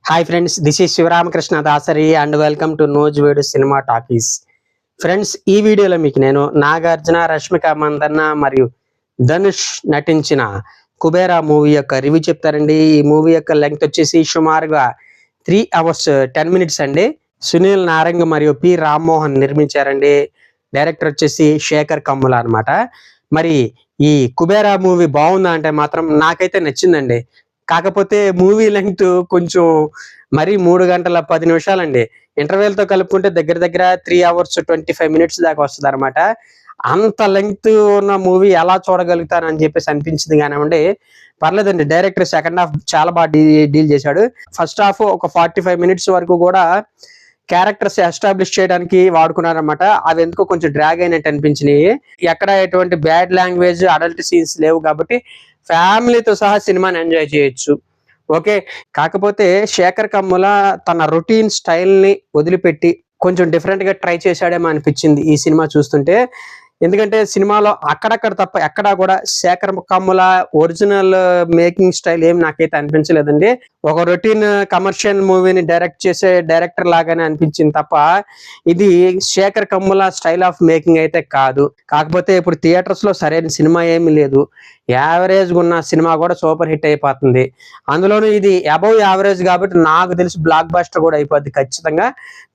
Hi friends, this is Sivaramakrishna Dasari and welcome to నోజ్వేడ్ cinema talkies. Friends, ఈ వీడియోలో మీకు నేను నాగార్జున, రష్మిక మందన్న మరియు ధనుష్ నటించిన కుబేరా మూవీ యొక్క రివ్యూ చెప్తారండి. ఈ మూవీ యొక్క లెంగ్త్ వచ్చేసి సుమారుగా 3 hours 10 minutes అండి. సునీల్ నారంగ్ మరియు పి రామ్మోహన్ నిర్మించారండి. డైరెక్టర్ వచ్చేసి శేఖర్ కమ్ముల అనమాట. మరి ఈ కుబేరా మూవీ బాగుందా అంటే మాత్రం నాకైతే నచ్చిందండి. కాకపోతే మూవీ లెంగ్త్ కొంచెం మరి 3 గంటల 10 నిమిషాలండి. ఇంటర్వెల్ తో కలుపుకుంటే దగ్గర దగ్గర 3 hours 25 minutes దాకా వస్తుంది అనమాట. అంత లెంగ్త్ ఉన్న మూవీ ఎలా చూడగలుగుతానని చెప్పేసి అనిపించింది కానివ్వండి. పర్లేదండి, డైరెక్టర్ సెకండ్ హాఫ్ చాలా బాగా డీల్ చేశాడు. ఫస్ట్ హాఫ్ ఒక 45 minutes వరకు కూడా క్యారెక్టర్స్ ఎస్టాబ్లిష్ చేయడానికి వాడుకున్నారనమాట. అవి ఎందుకో కొంచెం డ్రాగ్ అయినట్టు అనిపించినాయి. ఎక్కడ ఎటువంటి బ్యాడ్ లాంగ్వేజ్, అడల్ట్ సీన్స్ లేవు కాబట్టి ఫ్యామిలీతో సహా సినిమాని ఎంజాయ్ చేయొచ్చు. ఓకే, కాకపోతే శేఖర్ కమ్ముల తన రొటీన్ స్టైల్ ని వదిలిపెట్టి కొంచెం డిఫరెంట్ గా ట్రై చేశాడేమో అనిపించింది ఈ సినిమా చూస్తుంటే. ఎందుకంటే సినిమాలో అక్కడక్కడ తప్ప ఎక్కడా కూడా Shekhar Kammula original making style ఏం నాకైతే అనిపించలేదండి. ఒక రొటీన్ కమర్షియల్ మూవీని డైరెక్ట్ చేసే డైరెక్టర్ లాగానే అనిపించింది తప్ప ఇది Shekhar Kammula style of making అయితే కాదు. కాకపోతే ఇప్పుడు థియేటర్స్ లో సరైన సినిమా ఏమీ లేదు. యావరేజ్ ఉన్న సినిమా కూడా సూపర్ హిట్ అయిపోతుంది. అందులోనూ ఇది అబౌవ్ యావరేజ్ కాబట్టి నాకు తెలిసి బ్లాక్ బస్టర్ కూడా అయిపోద్ది ఖచ్చితంగా.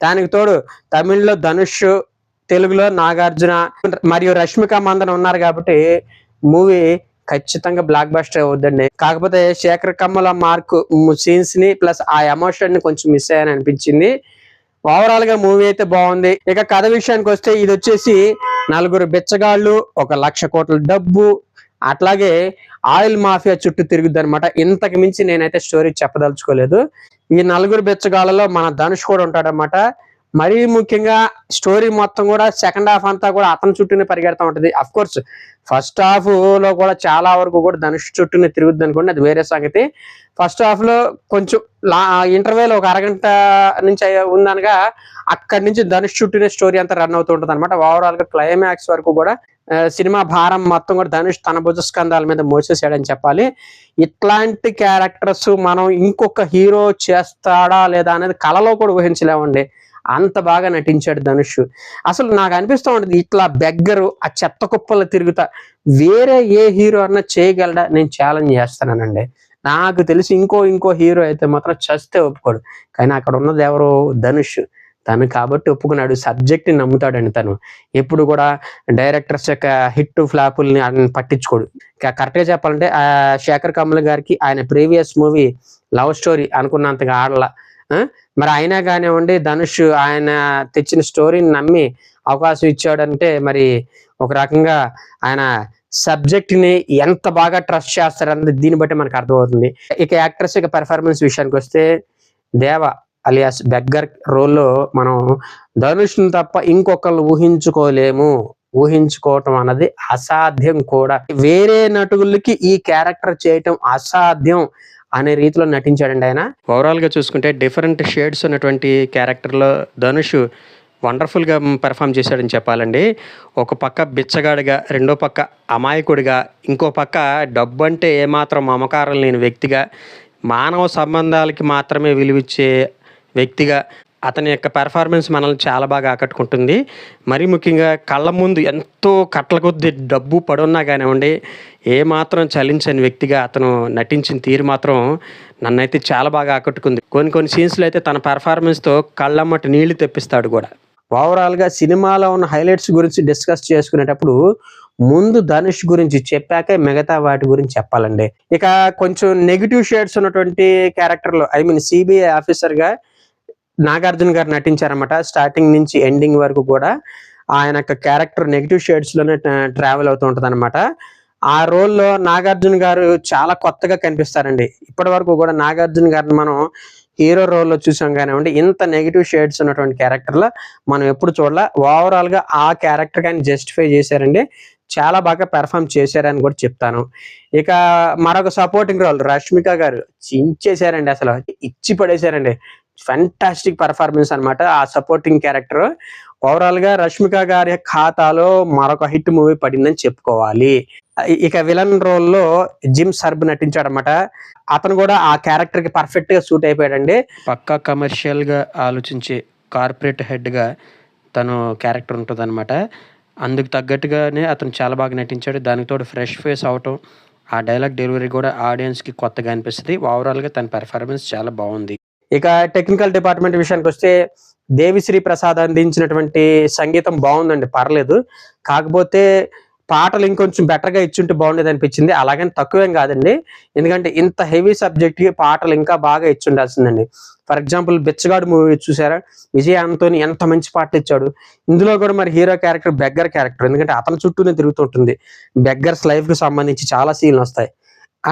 దానికి తోడు తమిళ్లో ధనుష్, తెలుగులో నాగార్జున మరియు రష్మిక మందన ఉన్నారు కాబట్టి మూవీ ఖచ్చితంగా బ్లాక్ బస్టర్ అవుద్దండి. కాకపోతే శేఖర్ కమ్ముల మార్క్ సీన్స్ ని ప్లస్ ఆ ఎమోషన్ ని కొంచెం మిస్ అయ్యాని అనిపించింది. ఓవరాల్ గా మూవీ అయితే బాగుంది. ఇక కథ విషయానికి వస్తే ఇది వచ్చేసి 4 బిచ్చగాళ్ళు, 1,00,000 కోట్ల డబ్బు, అట్లాగే ఆయిల్ మాఫియా చుట్టూ తిరుగుద్ది అనమాట. ఇంతకు మించి నేనైతే స్టోరీ చెప్పదలుచుకోలేదు. ఈ 4 బిచ్చగాళ్ళలో మన ధనుష్ కూడా ఉంటాడనమాట. మరీ ముఖ్యంగా స్టోరీ మొత్తం కూడా సెకండ్ హాఫ్ అంతా కూడా అతని చుట్టూనే పరిగెడతా ఉంటది. అఫ్ కోర్స్ ఫస్ట్ హాఫ్ లో కూడా చాలా వరకు కూడా ధనుష్ చుట్టూనే తిరుగుద్ది అనుకోండి, అది వేరే సంగతి. ఫస్ట్ హాఫ్ లో కొంచెం ఇంటర్వెల్ ఒక అరగంట నుంచి ఉందనగా అక్కడి నుంచి ధనుష్ చుట్టూనే స్టోరీ అంతా రన్ అవుతూ ఉంటుంది అనమాట. ఓవరాల్ గా క్లైమాక్స్ వరకు కూడా సినిమా భారం మొత్తం కూడా ధనుష్ తన భుజస్కంధాల మీద మోసేసాడని చెప్పాలి. ఇట్లాంటి క్యారెక్టర్స్ మనం ఇంకొక హీరో చేస్తాడా లేదా అనేది కలలో కూడా ఊహించలేమండి. అంత బాగా నటించాడు ధనుష్. అసలు నాకు అనిపిస్తూ ఉంటుంది, ఇట్లా బెగ్గరు ఆ చెత్త కుప్పలు తిరుగుతా వేరే ఏ హీరో అన్నా చేయగలడా నేను ఛాలెంజ్ చేస్తానండి. నాకు తెలిసి ఇంకో హీరో అయితే మాత్రం చస్తే ఒప్పుకోడు. కానీ అక్కడ ఉన్నది ఎవరు? ధనుష్. తను కాబట్టి ఒప్పుకున్నాడు. సబ్జెక్ట్ ని నమ్ముతాడండి తను. ఎప్పుడు కూడా డైరెక్టర్స్ యొక్క హిట్ ఫ్లాపుల్ని ఆయన పట్టించుకోడు. కరెక్ట్ గా చెప్పాలంటే శేఖర్ కమ్ముల గారికి ఆయన ప్రీవియస్ మూవీ లవ్ స్టోరీ అనుకున్నంతగా ఆడలా. మరి అయినా కానివ్వండి ధనుష్ ఆయన తెచ్చిన స్టోరీని నమ్మి అవకాశం ఇచ్చాడంటే మరి ఒక రకంగా ఆయన సబ్జెక్ట్ ని ఎంత బాగా ట్రస్ట్ చేస్తారన్నది దీన్ని బట్టి మనకు అర్థమవుతుంది. ఇక యాక్టర్స్ యొక్క పెర్ఫార్మెన్స్ విషయానికి వస్తే దేవ అలియాస్ బెగ్గర్ రోల్లో మనం ధనుష్ని తప్ప ఇంకొకళ్ళు ఊహించుకోవటం అన్నది అసాధ్యం కూడా. వేరే నటులకి ఈ క్యారెక్టర్ చేయటం అసాధ్యం అనే రీతిలో నటించాడండి ఆయన. ఓవరాల్ గా చూసుకుంటే డిఫరెంట్ షేడ్స్ ఉన్నటువంటి క్యారెక్టర్ లో ధనుష్ వండర్ఫుల్ గా పెర్ఫామ్ చేశాడని చెప్పాలండి. ఒక పక్క బిచ్చగాడిగా, రెండో పక్క అమాయకుడిగా, ఇంకో పక్క డబ్బు అంటే ఏమాత్రం మమకారం లేని వ్యక్తిగా, మానవ సంబంధాలకి మాత్రమే విలువిచ్చే వ్యక్తిగా అతని యొక్క పెర్ఫార్మెన్స్ మనల్ని చాలా బాగా ఆకట్టుకుంటుంది. మరీ ముఖ్యంగా కళ్ళ ముందు ఎంతో కట్ల కొద్ది డబ్బు పడున్నా కానివ్వండి, ఏమాత్రం చలించని వ్యక్తిగా అతను నటించిన తీరు మాత్రం నన్నైతే చాలా బాగా ఆకట్టుకుంది. కొన్ని సీన్స్లో అయితే తన పెర్ఫార్మెన్స్తో కళ్ళమ్మటి నీళ్లు తెప్పిస్తాడు కూడా. ఓవరాల్గా సినిమాలో ఉన్న హైలైట్స్ గురించి డిస్కస్ చేసుకునేటప్పుడు ముందు ధనుష్ గురించి చెప్పాక మిగతా వాటి గురించి చెప్పాలండి. ఇక కొంచెం నెగిటివ్ షేడ్స్ ఉన్నటువంటి క్యారెక్టర్లో సిబిఐ ఆఫీసర్గా నాగార్జున గారు నటించారన్నమాట. స్టార్టింగ్ నుంచి ఎండింగ్ వరకు కూడా ఆయన యొక్క క్యారెక్టర్ నెగిటివ్ షేడ్స్ లోనే ట్రావెల్ అవుతూ ఉంటది అనమాట. ఆ రోల్లో నాగార్జున గారు చాలా కొత్తగా కనిపిస్తారండి. ఇప్పటి వరకు కూడా నాగార్జున గారిని మనం హీరో రోల్లో చూసాం కానివ్వండి, ఇంత నెగిటివ్ షేడ్స్ ఉన్నటువంటి క్యారెక్టర్ లో మనం ఎప్పుడు చూడాల. ఓవరాల్ గా ఆ క్యారెక్టర్ కానీ జస్టిఫై చేశారండి. చాలా బాగా పెర్ఫామ్ చేశారని కూడా చెప్తాను. ఇక మరొక సపోర్టింగ్ రోల్ రష్మిక గారు చించేశారండి, అసలు ఇచ్చి పడేశారండి. ఫెంటాస్టిక్ పర్ఫార్మెన్స్ అనమాట ఆ సపోర్టింగ్ క్యారెక్టర్. ఓవరాల్ గా రష్మిక గారి ఖాతాలో మరొక హిట్ మూవీ పడిందని చెప్పుకోవాలి. ఇక విలన్ రోల్లో జిమ్ సర్బ్ నటించాడు అనమాట. అతను కూడా ఆ క్యారెక్టర్ కి పర్ఫెక్ట్ గా సూట్ అయిపోయాడండి. పక్కా కమర్షియల్ గా ఆలోచించే కార్పొరేట్ హెడ్ గా తను క్యారెక్టర్ ఉంటుంది అనమాట. అందుకు తగ్గట్టుగానే అతను చాలా బాగా నటించాడు. దానికి తోడు ఫ్రెష్ ఫేస్ అవటం, ఆ డైలాగ్ డెలివరీ కూడా ఆడియన్స్ కి కొత్తగా అనిపిస్తుంది. ఓవరాల్ గా తన పెర్ఫార్మెన్స్ చాలా బాగుంది. ఇక టెక్నికల్ డిపార్ట్మెంట్ విషయానికి వస్తే దేవిశ్రీ ప్రసాద్ అందించినటువంటి సంగీతం బాగుందండి, పర్లేదు. కాకపోతే పాటలు ఇంకొంచెం బెటర్గా ఇచ్చుంటే బాగుండేది అనిపించింది. అలాగని తక్కువేం కాదండి, ఎందుకంటే ఇంత హెవీ సబ్జెక్ట్కి పాటలు ఇంకా బాగా ఇచ్చుండాల్సిందండి. ఫర్ ఎగ్జాంపుల్ బిచ్చగాడు మూవీ చూసారా, విజయ్ ఆంటోని ఎంత మంచి పాటలు ఇచ్చాడు. ఇందులో కూడా మరి హీరో క్యారెక్టర్ బెగ్గర్ క్యారెక్టర్, ఎందుకంటే అతని చుట్టూనే తిరుగుతుంటుంది. బెగ్గర్స్ లైఫ్కి సంబంధించి చాలా సీన్లు వస్తాయి.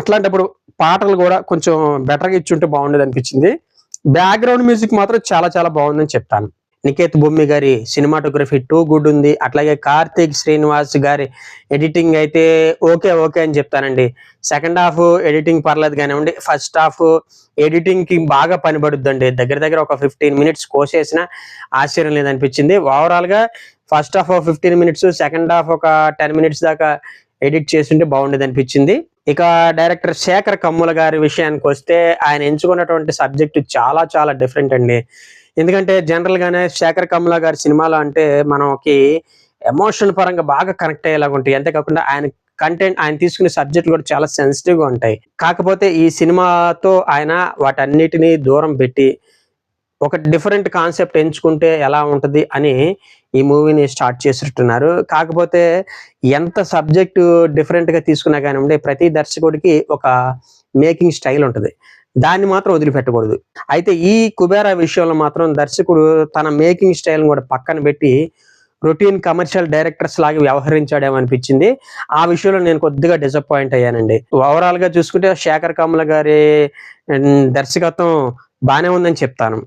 అట్లాంటప్పుడు పాటలు కూడా కొంచెం బెటర్గా ఇచ్చుంటే బాగుండేది అనిపించింది. బ్యాక్గ్రౌండ్ మ్యూజిక్ మాత్రం చాలా చాలా బాగుందని చెప్తాను. నికేత్ బొమ్మి గారి సినిమాటోగ్రఫీ టూ గుడ్ ఉంది. అట్లాగే కార్తీక్ శ్రీనివాస్ గారి ఎడిటింగ్ అయితే ఓకే అని చెప్తానండి. సెకండ్ హాఫ్ ఎడిటింగ్ పర్లేదు కానివ్వండి, ఫస్ట్ హాఫ్ ఎడిటింగ్ కి బాగా పనిపడుద్దండి. దగ్గర ఒక 15 minutes కోసేసిన ఆశ్చర్యం లేదనిపించింది. ఓవరాల్ గా first half 15 minutes, second half ఒక 10 minutes దాకా ఎడిట్ చేస్తుంటే బాగుండేది అనిపించింది. ఇక డైరెక్టర్ శేఖర్ కమ్ముల గారి విషయానికి వస్తే ఆయన ఎంచుకున్నటువంటి సబ్జెక్ట్ చాలా చాలా డిఫరెంట్ అండి. ఎందుకంటే జనరల్ గానే శేఖర్ కమ్ముల గారి సినిమాలు అంటే మనకి ఎమోషన్ పరంగా బాగా కనెక్ట్ అయ్యేలాగా ఉంటాయి. అంతేకాకుండా ఆయన తీసుకునే సబ్జెక్టులు కూడా చాలా సెన్సిటివ్ గా ఉంటాయి. కాకపోతే ఈ సినిమాతో ఆయన వాటన్నిటిని దూరం పెట్టి ఒక డిఫరెంట్ కాన్సెప్ట్ ఎంచుకుంటే ఎలా ఉంటది అని ఈ మూవీని స్టార్ట్ చేసినట్టున్నారు. కాకపోతే ఎంత సబ్జెక్టు డిఫరెంట్ గా తీసుకున్నా కానివ్వండి, ప్రతి దర్శకుడికి ఒక మేకింగ్ స్టైల్ ఉంటుంది, దాన్ని మాత్రం వదిలిపెట్టకూడదు. అయితే ఈ కుబేరా విషయంలో మాత్రం దర్శకుడు తన మేకింగ్ స్టైల్ కూడా పక్కన పెట్టి రొటీన్ కమర్షియల్ డైరెక్టర్స్ లాగా వ్యవహరించాడేమో అనిపించింది. ఆ విషయంలో నేను కొద్దిగా డిసప్పాయింట్ అయ్యానండి. ఓవరాల్ గా చూసుకుంటే శేఖర్ కమ్ముల గారి దర్శకత్వం బాగానే ఉందని చెప్తాను.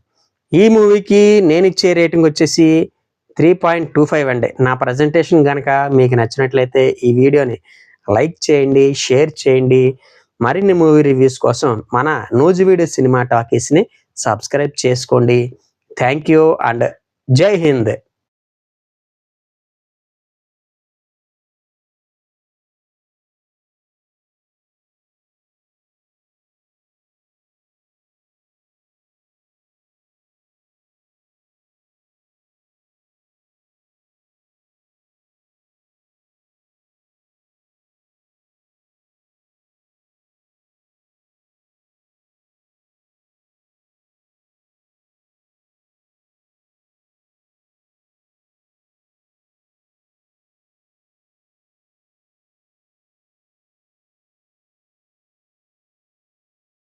ఈ మూవీకి నేను ఇచ్చే రేటింగ్ వచ్చేసి 3.25 అండి. నా ప్రజెంటేషన్ కనుక మీకు నచ్చినట్లయితే ఈ వీడియోని లైక్ చేయండి, షేర్ చేయండి. మరిన్ని మూవీ రివ్యూస్ కోసం మన నూజివీడు సినిమా టాకీస్ని సబ్స్క్రైబ్ చేసుకోండి. థ్యాంక్ యూ అండ్ జై హింద్.